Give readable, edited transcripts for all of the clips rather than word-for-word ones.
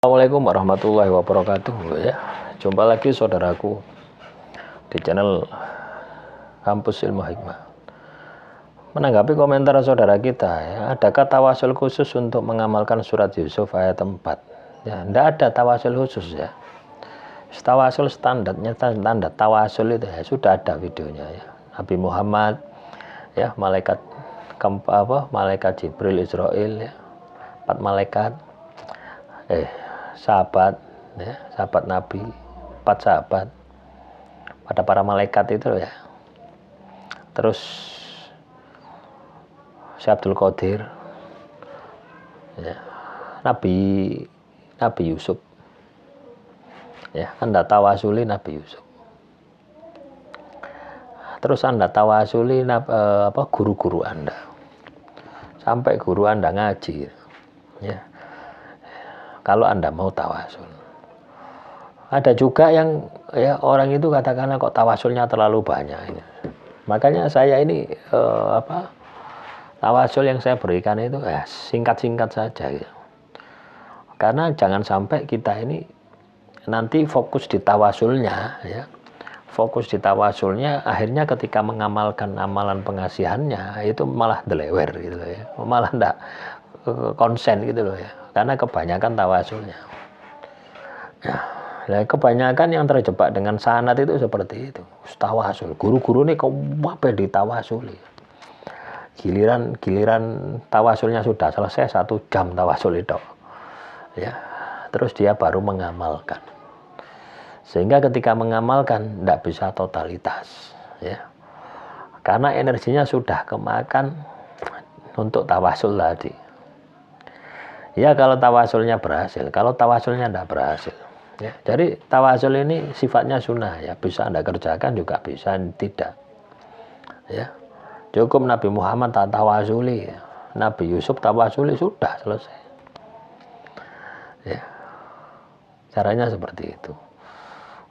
Assalamualaikum warahmatullahi wabarakatuh ya. Jumpa lagi saudaraku di channel Kampus Ilmu Hikmah. Menanggapi komentar saudara kita ya, adakah tawasul khusus untuk mengamalkan surat Yusuf ayat 4? Ya, tidak ada tawasul khusus ya. Tawasul standarnya, standar tawasul itu ya sudah ada videonya ya. Nabi Muhammad ya, malaikat Jibril, Israel ya, 4 malaikat sahabat ya, sahabat Nabi, 4 sahabat pada para malaikat itu ya. Terus Syekh Abdul Qadir ya, Nabi Yusuf ya, Anda tawasuli Nabi Yusuf. Terus Anda tawasuli guru-guru Anda, sampai guru Anda ngaji ya, kalau Anda mau tawasul. Ada juga yang ya, orang itu katakanlah kok tawasulnya terlalu banyak ya. Makanya saya ini tawasul yang saya berikan itu ya singkat-singkat saja ya. Karena jangan sampai kita ini nanti fokus di tawasulnya ya. Fokus di tawasulnya, akhirnya ketika mengamalkan amalan pengasihannya itu malah delewer gitu loh ya. Malah enggak konsen gitu loh ya. Karena kebanyakan tawasulnya ya, kebanyakan yang terjebak dengan sanad itu seperti itu. Tawasul, guru-guru ini apa ditawasuli, giliran tawasulnya sudah selesai 1 jam tawasul itu ya, terus dia baru mengamalkan, sehingga ketika mengamalkan tidak bisa totalitas ya, karena energinya sudah kemakan untuk tawasul tadi. Ya kalau tawasulnya berhasil, kalau tawasulnya tidak berhasil ya. Jadi tawasul ini sifatnya sunnah ya, bisa Anda kerjakan juga bisa tidak ya. Cukup Nabi Muhammad tawasuli ya. Nabi Yusuf tawasuli, sudah selesai ya. Caranya seperti itu.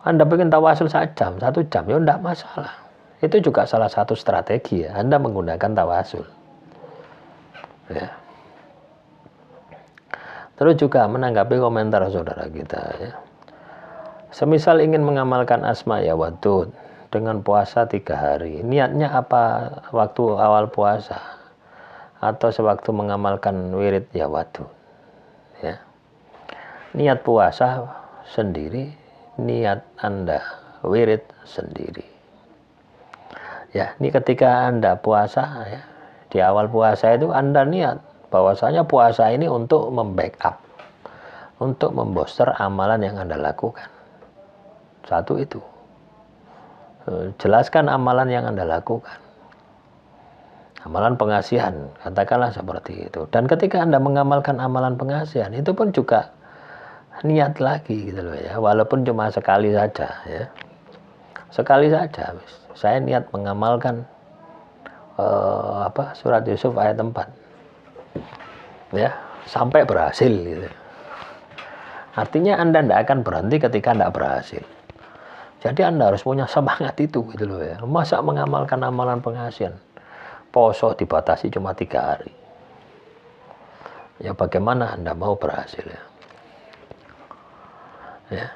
Anda bikin tawasul 1 jam ya tidak masalah. Itu juga salah satu strategi ya, Anda menggunakan tawasul ya. Terus juga menanggapi komentar saudara kita ya. Semisal ingin mengamalkan asma ya wadud dengan puasa 3 hari, niatnya apa waktu awal puasa atau sewaktu mengamalkan wirid ya wadud ya. Niat puasa sendiri, niat Anda wirid sendiri ya. Ini ketika Anda puasa ya, di awal puasa itu Anda niat bahwasanya puasa ini untuk membackup, untuk membooster amalan yang Anda lakukan. Satu itu, jelaskan amalan yang Anda lakukan, amalan pengasihan, katakanlah seperti itu. Dan ketika Anda mengamalkan amalan pengasihan, itu pun juga niat lagi gitu loh ya, walaupun cuma sekali saja ya, sekali saja. Saya niat mengamalkan surat Yusuf ayat 4 ya, sampai berhasil gitu. Artinya Anda tidak akan berhenti ketika tidak berhasil. Jadi Anda harus punya semangat itu gitu loh ya. Masa mengamalkan amalan pengasihan, poso dibatasi cuma 3 hari ya, bagaimana Anda mau berhasil ya, ya.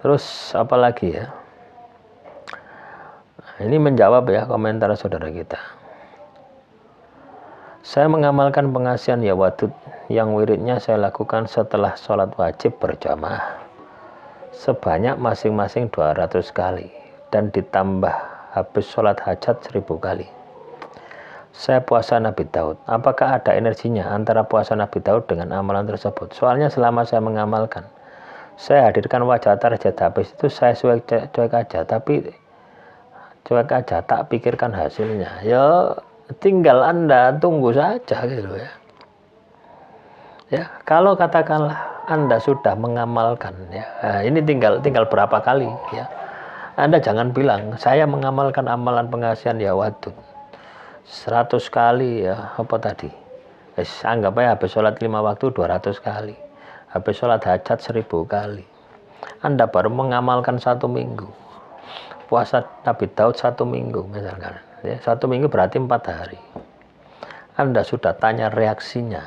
Terus apa lagi ya, ini menjawab ya komentar saudara kita. Saya mengamalkan pengasihan ya wadud yang wiridnya saya lakukan setelah sholat wajib berjamaah sebanyak masing-masing 200 kali dan ditambah habis sholat hajat 1000 kali. Saya puasa Nabi Daud. Apakah ada energinya antara puasa Nabi Daud dengan amalan tersebut? Soalnya selama saya mengamalkan, saya hadirkan wajah tarjat, habis itu saya cuek aja, tak pikirkan hasilnya. Ya tinggal Anda tunggu saja gitu ya. Ya, kalau katakanlah Anda sudah mengamalkan ya, ini tinggal berapa kali ya. Anda jangan bilang saya mengamalkan amalan pengasihan ya wadud 100 kali ya, apa tadi? Anggap aja habis sholat 5 waktu 200 kali. Habis sholat hajat 1000 kali. Anda baru mengamalkan 1 minggu. Puasa Nabi Daud 1 minggu misalkan. Ya, 1 minggu berarti 4 hari. Anda sudah tanya reaksinya,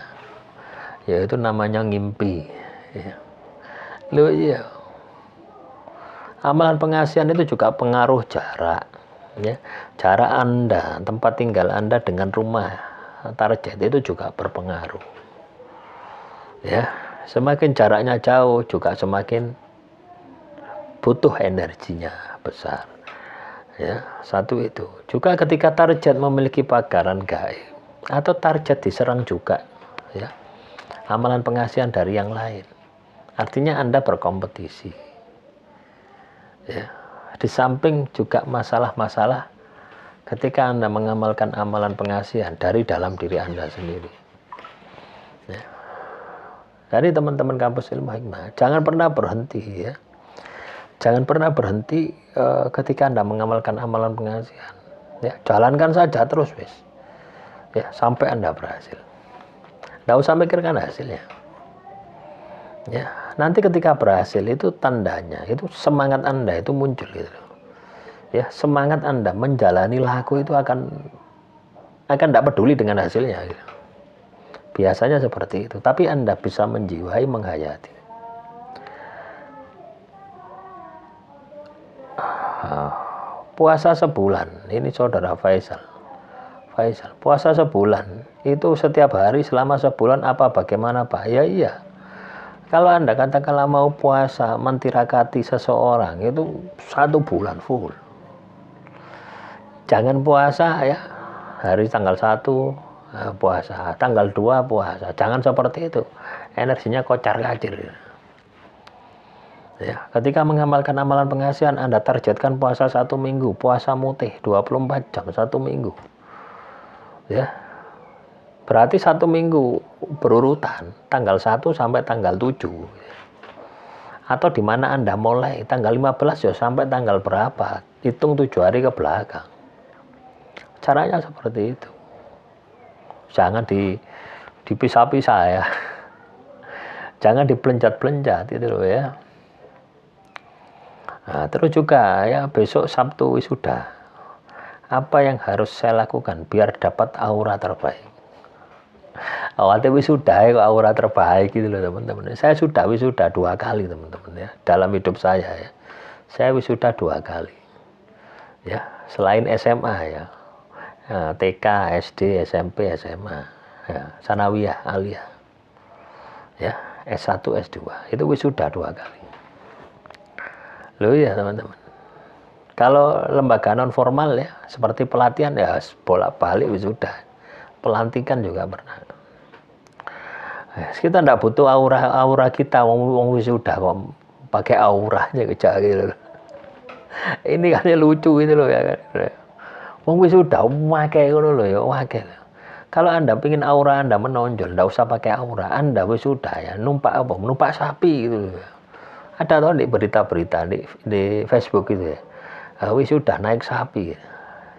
yaitu namanya ngimpi. Ya. Loh iya, amalan pengasihan itu juga pengaruh jarak. Ya. Jarak Anda, tempat tinggal Anda dengan rumah target itu juga berpengaruh. Ya, semakin jaraknya jauh juga semakin butuh energinya besar. Ya, satu itu. Juga ketika target memiliki pagaran gaib atau target diserang juga, ya, amalan pengasihan dari yang lain, artinya Anda berkompetisi. Ya, di samping juga masalah-masalah ketika Anda mengamalkan amalan pengasihan dari dalam diri Anda sendiri. Ya. Jadi teman-teman kampus ilmu hikmah, jangan pernah berhenti, ya. Jangan pernah berhenti ketika Anda mengamalkan amalan pengasihan. Ya, jalankan saja terus, wis. Ya, sampai Anda berhasil. Nggak usah mikirkan hasilnya. Ya, nanti ketika berhasil itu tandanya, itu semangat Anda itu muncul gitu. Ya, semangat Anda menjalani laku itu akan tidak peduli dengan hasilnya gitu. Biasanya seperti itu, tapi Anda bisa menjiwai, menghayati. Puasa sebulan, ini saudara Faisal, puasa sebulan, itu setiap hari selama sebulan apa bagaimana Pak? Ya iya. Kalau Anda katakanlah mau puasa mentirakati seseorang, itu 1 bulan full. Jangan puasa ya, hari tanggal 1 puasa, tanggal 2 puasa. Jangan seperti itu. Energinya kocar-kacir. Ya, ketika mengamalkan amalan pengasihan, Anda targetkan puasa 1 minggu, puasa mutih 24 jam 1 minggu. Ya. Berarti 1 minggu berurutan, tanggal 1 sampai tanggal 7. Atau di mana Anda mulai, tanggal 15 ya sampai tanggal berapa, hitung 7 hari ke belakang. Caranya seperti itu. Jangan dipisah-pisah ya. Jangan dipelencat-pelencat gitu loh ya. Nah, terus juga ya besok Sabtu wisuda. Apa yang harus saya lakukan biar dapat aura terbaik? Awalnya wisuda kok aura terbaik gitu loh teman-teman. Saya sudah wisuda 2 kali teman-teman ya. Dalam hidup saya ya. Saya wisuda 2 kali. Ya, selain SMA ya. Nah, TK, SD, SMP, SMA. Ya, sanawiyah, aliyah. Ya, S1, S2. Itu wisuda 2 kali. Loh ya teman-teman. Kalau lembaga non formal ya, seperti pelatihan ya bolak-balik wisuda. Pelantikan juga pernah. Kita tidak butuh aura kita wong wisuda kok pakai auranya kejar gitu. Ini kan lucu gitu loh ya kan. Wong wisuda pakai ngono loh ya, pakai. Kalau Anda pingin aura Anda menonjol, tidak usah pakai aura. Anda wisuda ya, numpak apa? Numpak sapi gitu loh. Ada tahu di berita-berita di Facebook gitu ya. Wisuda naik sapi.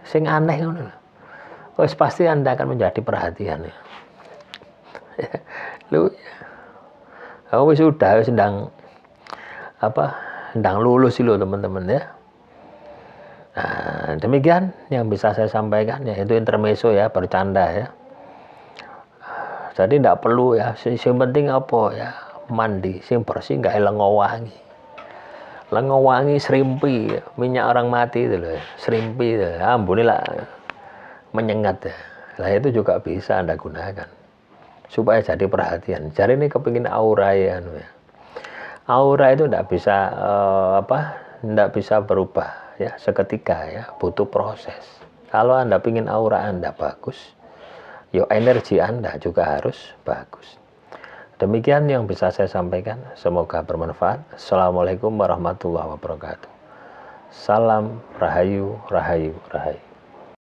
Sing aneh ngono. Wes pasti Anda akan menjadi perhatian ya. Lu wisuda sedang lulus sih lo teman-teman ya. Nah, demikian yang bisa saya sampaikan, yaitu intermezzo ya, bercanda ya. Jadi tidak perlu ya, yang penting apa ya, mandi sing bersih, nggak lengowangi. Lengowangi serimpi, minyak orang mati itu loh, serimpi itu, ampunilah menyengat ya. Lah itu juga bisa Anda gunakan supaya jadi perhatian. Jadi ini kepingin aura ya. Aura itu tidak bisa tidak bisa berubah ya seketika ya, butuh proses. Kalau Anda pingin aura Anda bagus, yo energi Anda juga harus bagus. Demikian yang bisa saya sampaikan, semoga bermanfaat. Assalamualaikum warahmatullahi wabarakatuh. Salam Rahayu, Rahayu, Rahayu.